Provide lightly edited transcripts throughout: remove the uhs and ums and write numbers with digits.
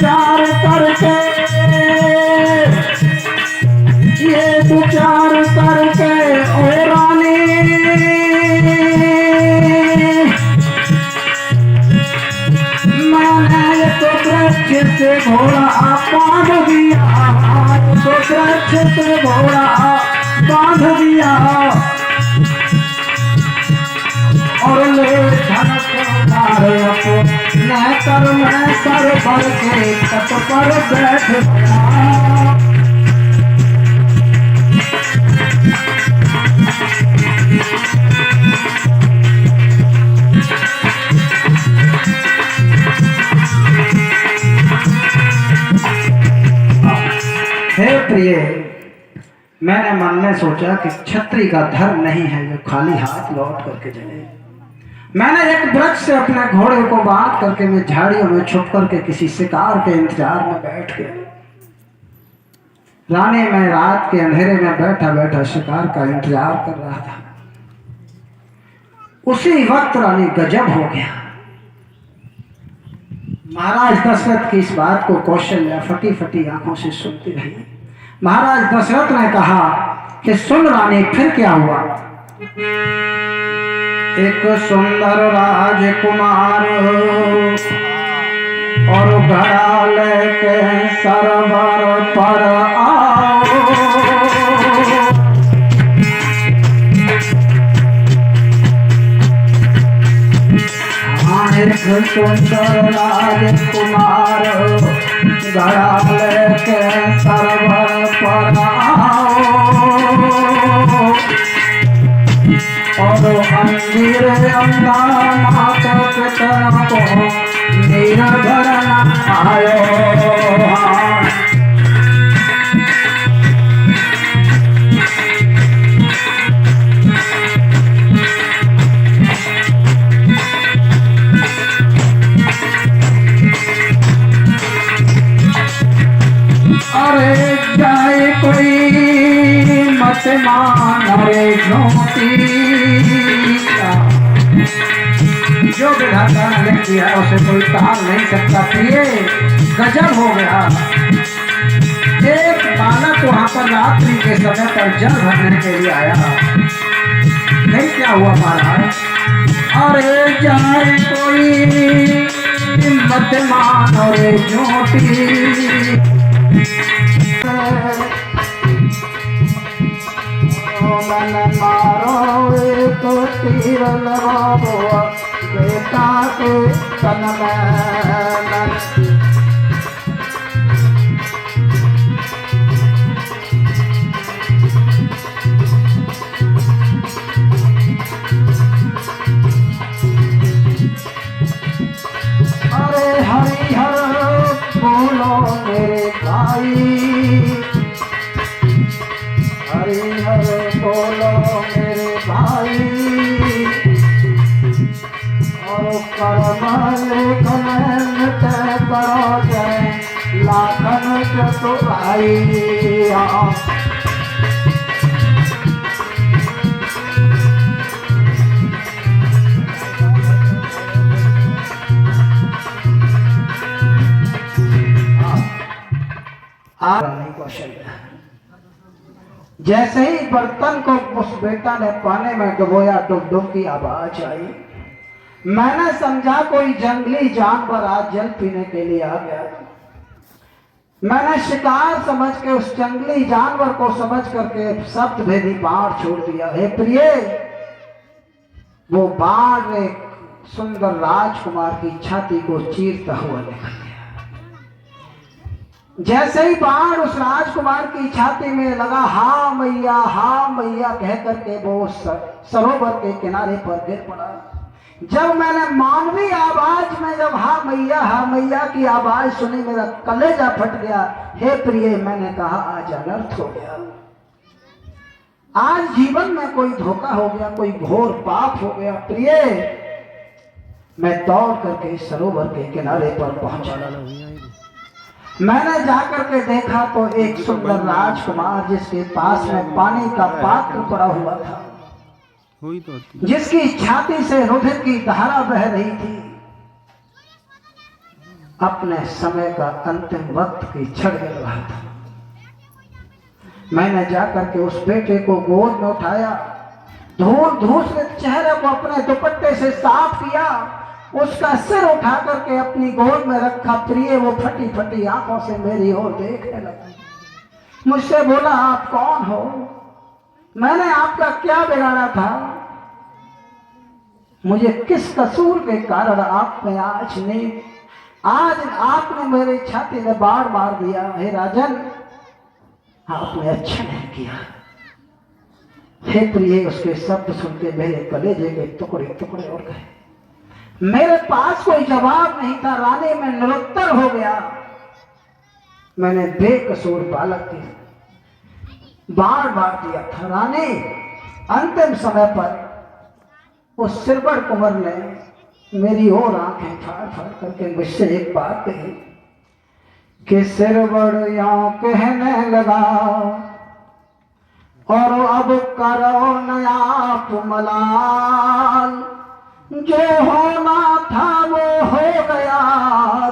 विचार करके, ये विचार करके ओ रानी मैंने एक वृक्ष से घोड़ा बांध दिया, तो वृक्ष से घोड़ा बांध दिया और ले धनक मारे मैं कर मैं सर भर के तट पर बैठ गया। हे प्रिय, मैंने मन में सोचा कि छत्री का धर्म नहीं है जो खाली हाथ लौट करके जाए। मैंने एक वृक्ष से अपने घोड़े को बांध करके मैं झाड़ियों में छुप करके किसी शिकार के इंतजार में बैठ गया। रानी मैं रात के अंधेरे में बैठा बैठा शिकार का इंतजार कर रहा था। उसी वक्त रानी गजब हो गया। महाराज दशरथ की इस बात को कौशल्या फटी फटी आंखों से सुनती रही। महाराज दशरथ ने कहा कि सुन रानी, फिर क्या हुआ? एक सुंदर राजकुमार और घड़ा लेके सरवर पर आओ, एक सुंदर राजकुमार घड़ा लेके सरवर पर आओ और अंजीर अंधा माता पिता को निर्भर न आयो। अरे जाए कोई मत मान रे झोंकी, जो विधाता ने किया उसे कोई टाल नहीं सकता। प्रिय, गजब हो गया। एक बालक वहां पर रात्रि के समय पर जल भरने के लिए आया। नहीं क्या हुआ महाराज? अरे जाए कोई मत मान रे झोंकी, मन मारो एक तीर लगाओ बेटा के तन में। अरे हरिहर बोलो मेरे भाई, हरिहर बोलो मेरे भाई, और कर्म लेखन मिटे करो जय लाखन चतुराई। जैसे ही बर्तन को उस बेटा ने पानी में डुबोया, डुब डुब की आवाज आई। मैंने समझा कोई जंगली जानवर आज जल पीने के लिए आ गया। मैंने शिकार समझ के उस जंगली जानवर को समझ करके शब्द भेदी बाढ़ छोड़ दिया। हे प्रिय, वो बाढ़ एक सुंदर राजकुमार की छाती को चीरता हुआ निकल गया। जैसे ही बाण उस राजकुमार की छाती में लगा, हाँ मैया कह करके वो सरोवर के किनारे पर गिर पड़ा। जब मैंने मानवी आवाज में जब हाँ मैया की आवाज सुनी, मेरा कलेजा फट गया। हे प्रिय, मैंने कहा आज अनर्थ हो गया, आज जीवन में कोई धोखा हो गया, कोई घोर पाप हो गया। प्रिय, मैं दौड़ करके सरोवर के किनारे पर पहुंचा। मैंने जाकर के देखा तो एक सुंदर राजकुमार जिसके पास में पानी का पात्र पड़ा हुआ था, जिसकी छाती से रुधिर की धारा बह रही थी। अपने समय का अंतिम वक्त की छड़ गिर रहा था। मैंने जाकर के उस बेटे को गोद में उठाया, धूल धूसरित चेहरे को अपने दुपट्टे से साफ किया, उसका सिर उठा करके अपनी गोद में रखा। प्रिय वो फटी फटी आंखों से मेरी ओर देखने लगा। मुझसे बोला, आप कौन हो? मैंने आपका क्या बिगाड़ा था? मुझे किस कसूर के कारण आपने आज आपने मेरी छाती में बाढ़ मार दिया? हे राजन, आपने अच्छा नहीं किया। हे प्रिय, उसके शब्द सुन के मेरे कलेजे के टुकड़े टुकड़े हो गए। मेरे पास कोई जवाब नहीं था। रानी में निरुत्तर हो गया। मैंने बेकसूर बालक की बाढ़ मार दिया था। रानी अंतिम समय पर उस सिरबड़ कुंवर ने मेरी ओर आंखें फाड़ फाड़ करके मुझसे एक बात कही कि सिरबड़ यहाँ कहने लगा, और अब करो नया मलाल, जो होना था वो हो गया,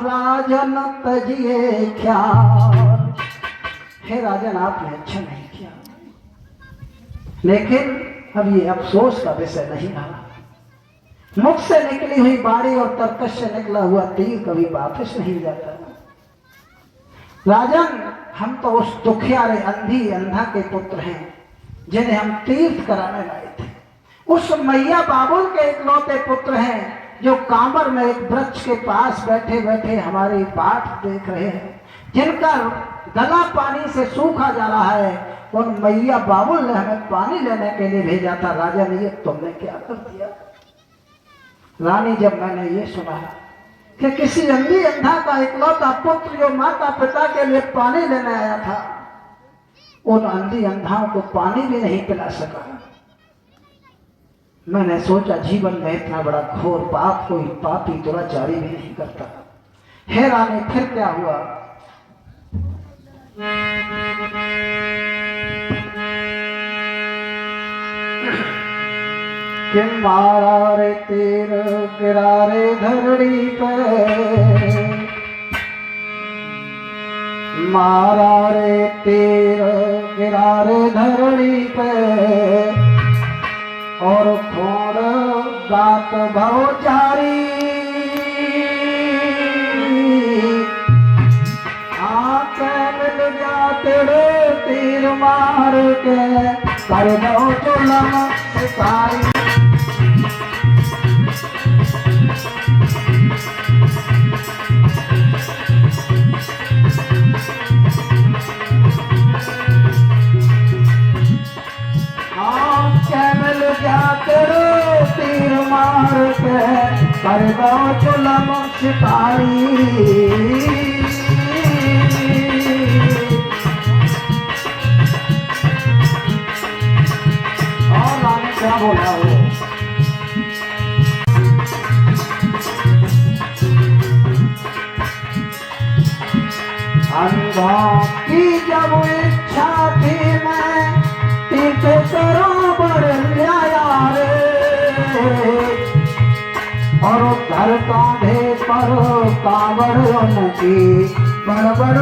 राजन तजिए ख्याल। हे राजन, आपने अच्छा नहीं किया, लेकिन अब ये अफसोस का विषय नहीं रहा। मुख से निकली हुई बाड़ी और तरकश से निकला हुआ तीर कभी वापस नहीं जाता। राजन, हम तो उस दुखियारे अंधा के पुत्र हैं जिन्हें हम तीर्थ कराने लाए थे। उस मैया बाबुल के इकलौते पुत्र हैं जो कांबर में एक वृक्ष के पास बैठे बैठे हमारी बाट देख रहे हैं, जिनका गला पानी से सूखा जा रहा है। उन मैया बाबुल ने हमें पानी लेने के लिए भेजा था। राजन, ये तुमने क्या कर दिया? रानी, जब मैंने ये सुना कि किसी अंधा का इकलौता पुत्र जो माता पिता के लिए पानी लेने आया था, उन अंधाओं को पानी भी नहीं पिला सका, मैंने सोचा जीवन में इतना बड़ा घोर पाप कोई पापी दुराचारी भी नहीं करता। हे रानी, फिर क्या हुआ? कि मारा रे तीर गिरा रे धरड़ी पे, मारा रे तीर गिरा रे धरड़ी पे, और खोड़ गात भव जारी, आके मिल जा तेरे तीर मार के, कर दो चुलम शिकारी। तीर मार के कर दो चुलम शिकारी। और रानी क्या बोला हो? अंधा की जब इच्छा थी मैं तीर्थ करो बड़ न्याया रे, और घर कांधे पर कांवड़ उनकी बड़ बड़